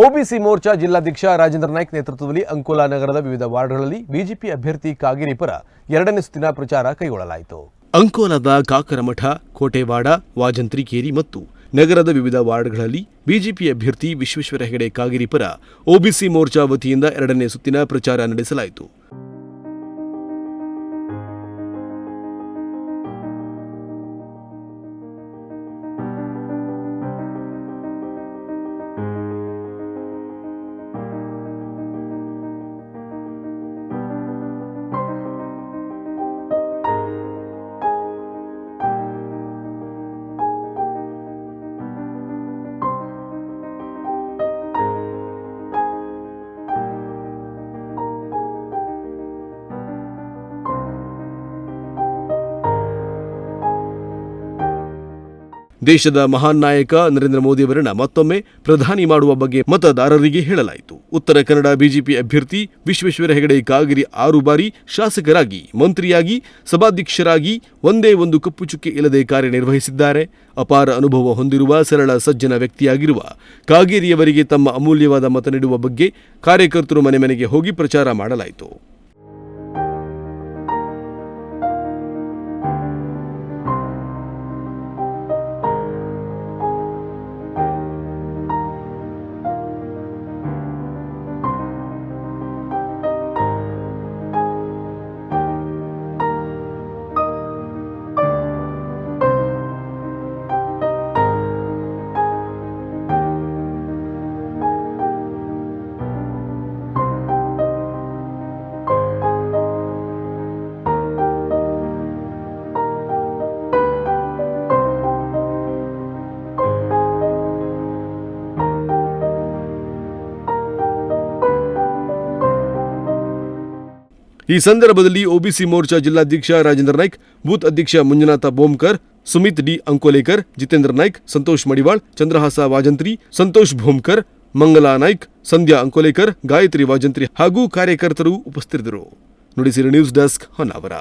OBC Morcha ಜಿಲ್ಲಾಧ್ಯಕ್ಷ ರಾಜೇಂದ್ರ ನಾಯ್ಕ್ ನೇತೃತ್ವದಲ್ಲಿ ಅಂಕೋಲಾ ನಗರದ ವಿವಿಧ ವಾರ್ಡ್ಗಳಲ್ಲಿ ಬಿಜೆಪಿ ಅಭ್ಯರ್ಥಿ ಕಾಗೇರಿ ಪರ ಎರಡನೇ ಸುತ್ತಿನ ಪ್ರಚಾರ ಕೈಗೊಳ್ಳಲಾಯಿತು. ಅಂಕೋಲಾದ ಕಾಕರಮಠ, ಕೋಟೆವಾಡ, ವಾಜಂತ್ರಿಕೇರಿ ಮತ್ತು ನಗರದ ವಿವಿಧ ವಾರ್ಡ್ಗಳಲ್ಲಿ ಬಿಜೆಪಿ ಅಭ್ಯರ್ಥಿ ವಿಶ್ವೇಶ್ವರ ಹೆಗಡೆ ಕಾಗೇರಿ ಪರ ಓಬಿಸಿ ಮೋರ್ಚಾ ವತಿಯಿಂದ ಎರಡನೇ ಸುತ್ತಿನ ಪ್ರಚಾರ ನಡೆಸಲಾಯಿತು. ದೇಶದ ಮಹಾನ್ ನಾಯಕ ನರೇಂದ್ರ ಮೋದಿ ಅವರನ್ನ ಮತ್ತೊಮ್ಮೆ ಪ್ರಧಾನಿ ಮಾಡುವ ಬಗ್ಗೆ ಮತದಾರರಿಗೆ ಹೇಳಲಾಯಿತು. ಉತ್ತರ ಕನ್ನಡ ಬಿಜೆಪಿ ಅಭ್ಯರ್ಥಿ ವಿಶ್ವೇಶ್ವರ ಹೆಗಡೆ ಕಾಗೇರಿ 6 ಬಾರಿ ಶಾಸಕರಾಗಿ, ಮಂತ್ರಿಯಾಗಿ, ಸಭಾಧ್ಯಕ್ಷರಾಗಿ ಒಂದೇ ಒಂದು ಕಪ್ಪು ಚುಕ್ಕೆ ಇಲ್ಲದೆ ಕಾರ್ಯನಿರ್ವಹಿಸಿದ್ದಾರೆ. ಅಪಾರ ಅನುಭವ ಹೊಂದಿರುವ ಸರಳ ಸಜ್ಜನ ವ್ಯಕ್ತಿಯಾಗಿರುವ ಕಾಗೇರಿಯವರಿಗೆ ತಮ್ಮ ಅಮೂಲ್ಯವಾದ ಮತ ನೀಡುವ ಬಗ್ಗೆ ಕಾರ್ಯಕರ್ತರು ಮನೆ ಮನೆಗೆ ಹೋಗಿ ಪ್ರಚಾರ ಮಾಡಲಾಯಿತು. ಈ ಸಂದರ್ಭದಲ್ಲಿ ಓಬಿಸಿ ಮೋರ್ಚಾ ಜಿಲ್ಲಾಧ್ಯಕ್ಷ ರಾಜೇಂದ್ರ ನಾಯ್ಕ್, ಬೂತ್ ಅಧ್ಯಕ್ಷ ಮಂಜುನಾಥ ಬೋಮ್ಕರ್, ಸುಮಿತ್ ಡಿ ಅಂಕೋಲೇಕರ್, ಜಿತೇಂದ್ರ ನಾಯ್ಕ್, ಸಂತೋಷ್ ಮಡಿವಾಳ್, ಚಂದ್ರಹಾಸ ವಾಜಂತ್ರಿ, ಸಂತೋಷ್ ಭೋಮ್ಕರ್, ಮಂಗಲಾ ನಾಯ್ಕ್, ಸಂಧ್ಯಾ ಅಂಕೋಲೇಕರ್, ಗಾಯತ್ರಿ ವಾಜಂತ್ರಿ ಹಾಗೂ ಕಾರ್ಯಕರ್ತರು ಉಪಸ್ಥಿತರಿದ್ದರು. Nudisiri news desk Honnavar.